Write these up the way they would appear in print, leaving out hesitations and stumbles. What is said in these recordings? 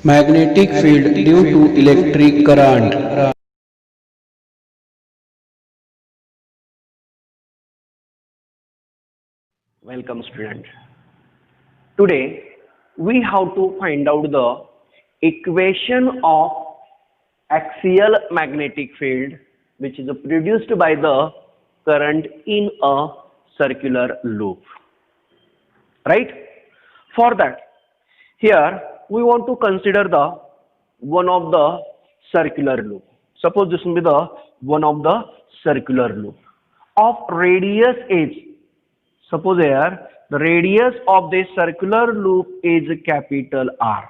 Magnetic field due to electric current. Welcome student. Today we have to find out the equation of axial magnetic field which is produced by the current in a circular loop. Right? For that, here we want to consider the one of the circular loop. Suppose this will be the one of the circular loop of radius h. Suppose here the radius of this circular loop is capital R.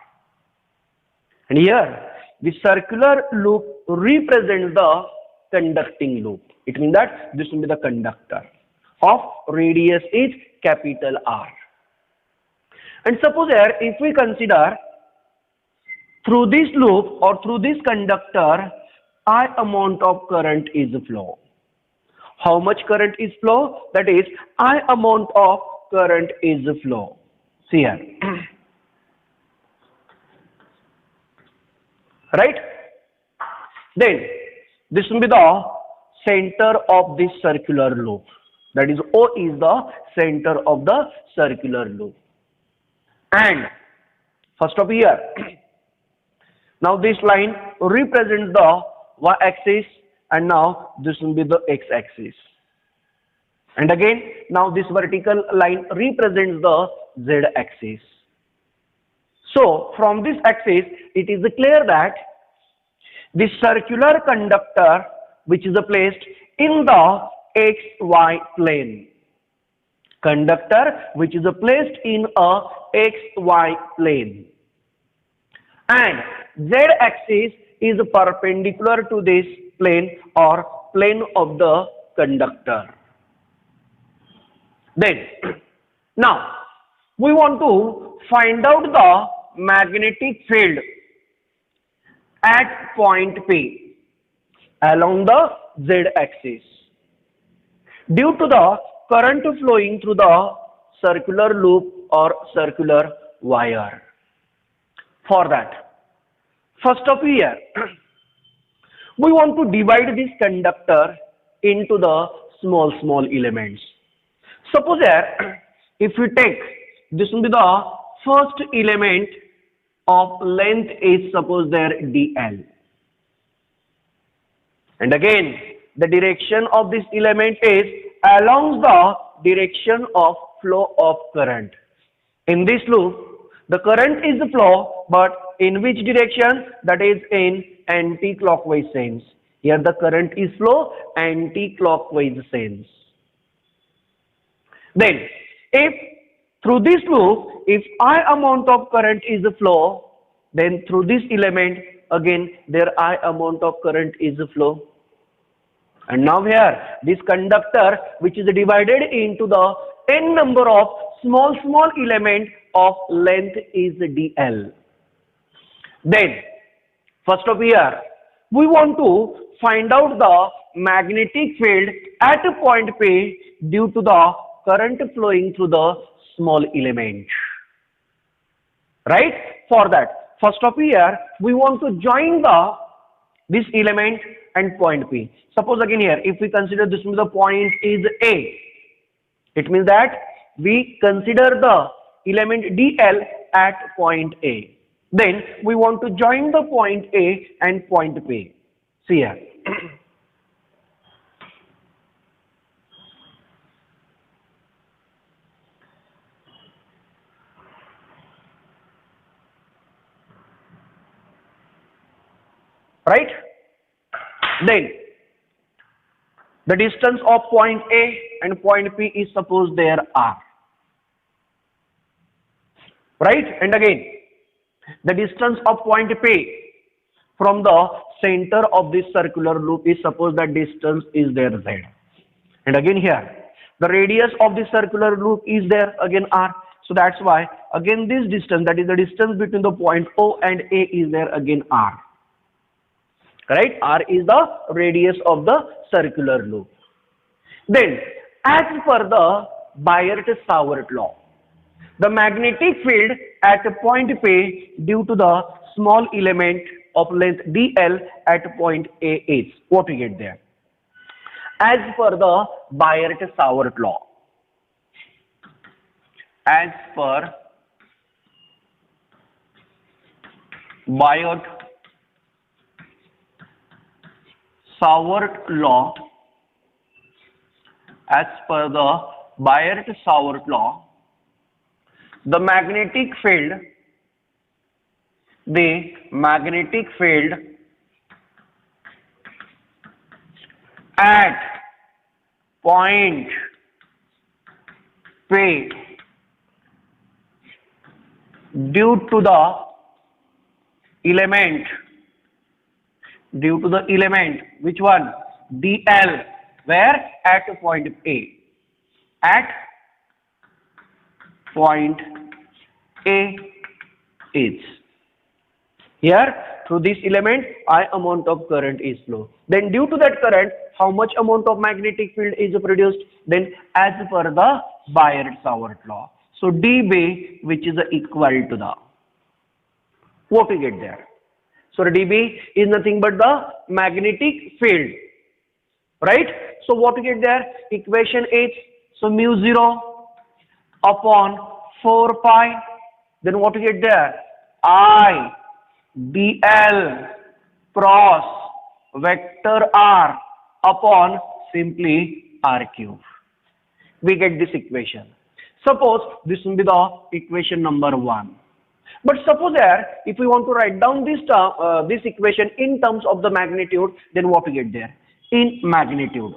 And here the circular loop represents the conducting loop. It means that this will be the conductor of radius is capital R. And suppose here if we consider through this loop or through this conductor I amount of current is flow. How much current is flow? That is I amount of current is flow. See here. Right? Then this will be the center of this circular loop. That is O is the center of the circular loop. And first of here, now this line represents the y-axis and now this will be the x-axis. And again, now this vertical line represents the z-axis. So from this axis, it is clear that the circular conductor which is placed in the xy plane. Conductor which is placed in a xy plane. And z-axis is perpendicular to this plane or plane of the conductor. Then, now we want to find out the magnetic field at point P along the z-axis due to the current flowing through the circular loop or circular wire. For that, first of here, we want to divide this conductor into the small elements. Suppose here, if we take, this will be the first element of length is suppose there dl. And again, the direction of this element is along the direction of flow of current. In this loop, the current is the flow, but in which direction? That is in anti-clockwise sense. Here the current is flow anti-clockwise sense. Then, if through this loop, if I amount of current is the flow, then through this element, again there I amount of current is the flow. And now here, this conductor which is divided into the n number of small element of length is dl. Then, first of here, we want to find out the magnetic field at a point P due to the current flowing through the small element. Right? For that, first of here, we want to join this element and point P. Suppose again here, if we consider this the point is A, it means that we consider the element dl at point A. Then we want to join the point A and point P. See here. Right? Then the distance of point A and point P is suppose there R. Right? And again, the distance of point P from the center of this circular loop is suppose that distance is there Z. And again here, the radius of this circular loop is there again R. So that's why again this distance, that is the distance between the point O and A is there again R. Right? R is the radius of the circular loop. Then, as per the Biot-Savart law, The magnetic field at point P due to the small element of length dl at point A is. What we get there? As per the Biot-Savart law. As per Biot-Savart law, as per the Biot-Savart law, the magnetic field at point P due to the element which one? dl, where at point A, at point A is. Here through this element I amount of current is flow. Then due to that current, how much amount of magnetic field is produced? Then as per the Biot-Savart law. So dB, which is equal to the, what we get there? So dB is nothing but the magnetic field, right? So what we get there? Equation is, so mu 0 upon 4 pi. Then what we get there? I dl cross vector r upon simply r cube. We get this equation. Suppose this will be the equation number 1. But suppose here, if we want to write down this term, this equation in terms of the magnitude, then what we get there? In magnitude,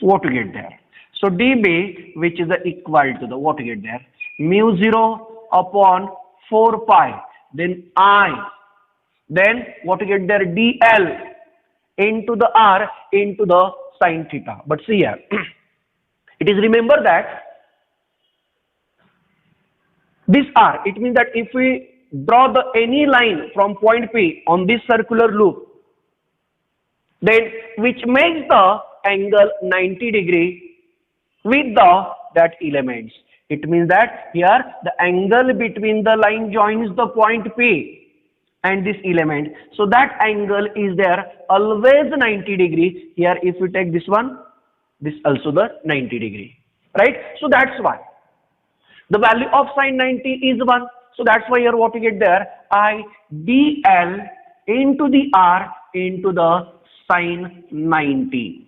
what we get there? So dB, which is equal to the, what we get there? Mu 0 upon 4 pi. Then I. Then what we get there? dl into the r into the sin theta. But see here, it is, remember that this r, it means that if we draw the any line from point P on this circular loop, then which makes the angle 90 degree with that elements. It means that here the angle between the line joins the point P and this element. So that angle is there always 90 degree. Here if we take this one, this also the 90 degree, right? So that's why the value of sin 90 is 1. So that's why here what we get there? I dl into the r into the sin 90,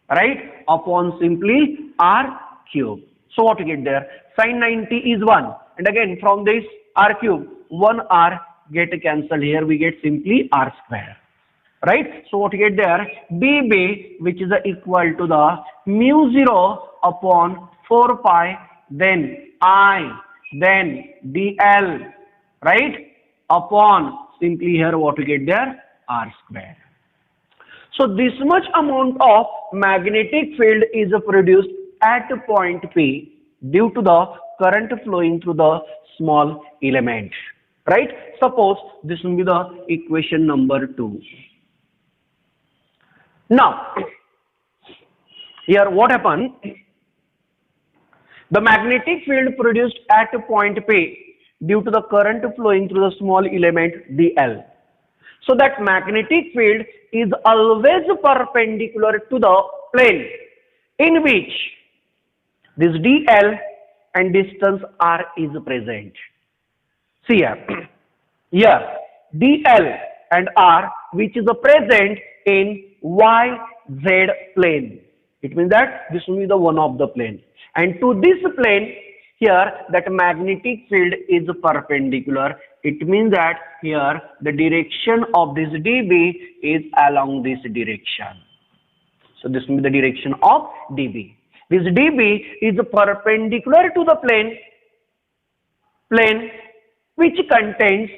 right? Upon simply r cube. So what we get there? Sin 90 is 1. And again from this r cube, 1 r get cancelled. Here we get simply r square, right? So what we get there? dB, which is equal to the mu 0 upon 4 pi, then I, then dl, right? Upon simply here what we get there? R square. So this much amount of magnetic field is produced at point P due to the current flowing through the small element, right? Suppose this will be the equation number 2. Now here what happened? The magnetic field produced at point P due to the current flowing through the small element dl. So that magnetic field is always perpendicular to the plane in which this dl and distance r is present. See here, here dl and r which is present in yz plane. It means that this will be the one of the plane. And to this plane here that magnetic field is perpendicular. It means that here the direction of this dB is along this direction. So this will be the direction of dB. This dB is perpendicular to the plane which contains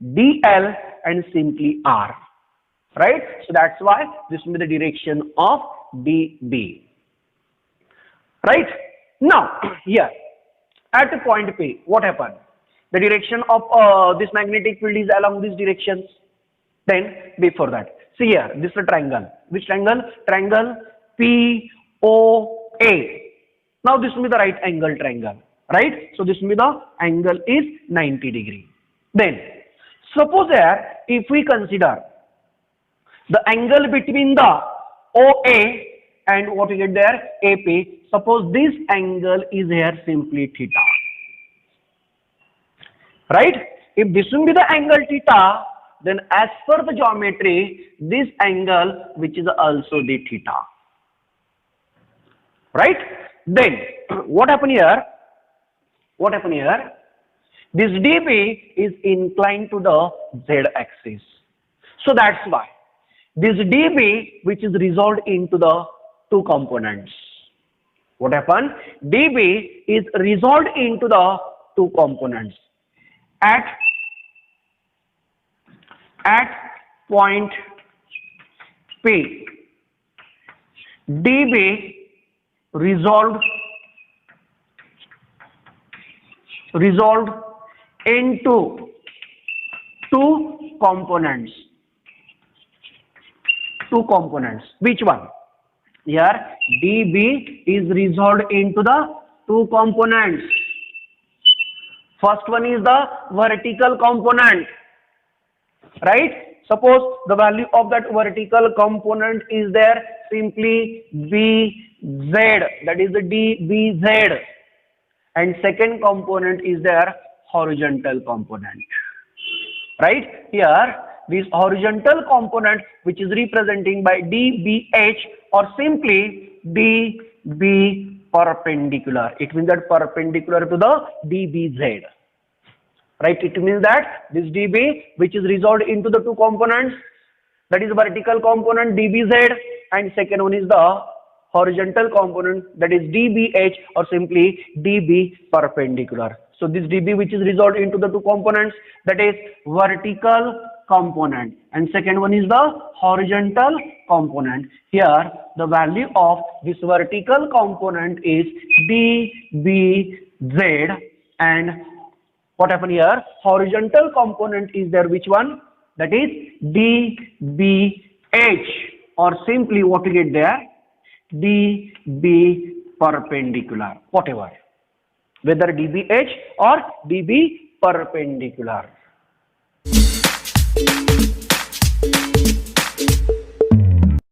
dl and simply r, right? So that's why this will be the direction of dB, right? Now here at point P, what happened? The direction of this magnetic field is along these directions. Then before that, see here, this is a triangle. Which triangle? Triangle POC. OA. Now this will be the right angle triangle, right? So this will be the angle is 90 degree. Then suppose here if we consider the angle between the OA and what we get there AP, suppose this angle is here simply theta, right? If this will be the angle theta, then as per the geometry, this angle which is also the theta, right? Then what happened here? What happened here? This DB is inclined to the Z axis. So that's why this DB which is resolved into the two components. What happened? DB is resolved into the two components. At point P, DB resolved into two components. Which one? Here DB is resolved into the two components. First one is the vertical component, right? Suppose the value of that vertical component is there simply BZ, that is the DBZ, and second component is there horizontal component, right? Here this horizontal component which is representing by DBH or simply DB perpendicular. It means that perpendicular to the DBZ, right? It means that this DB which is resolved into the two components, that is vertical component DBZ, and second one is the horizontal component, that is DBH or simply DB perpendicular. So this DB which is resolved into the two components, that is vertical component, and second one is the horizontal component. Here the value of this vertical component is DBZ, and what happened here? Horizontal component is there, which one? That is DBH, or simply what we get there, DB perpendicular, whatever, whether DBH or DB perpendicular.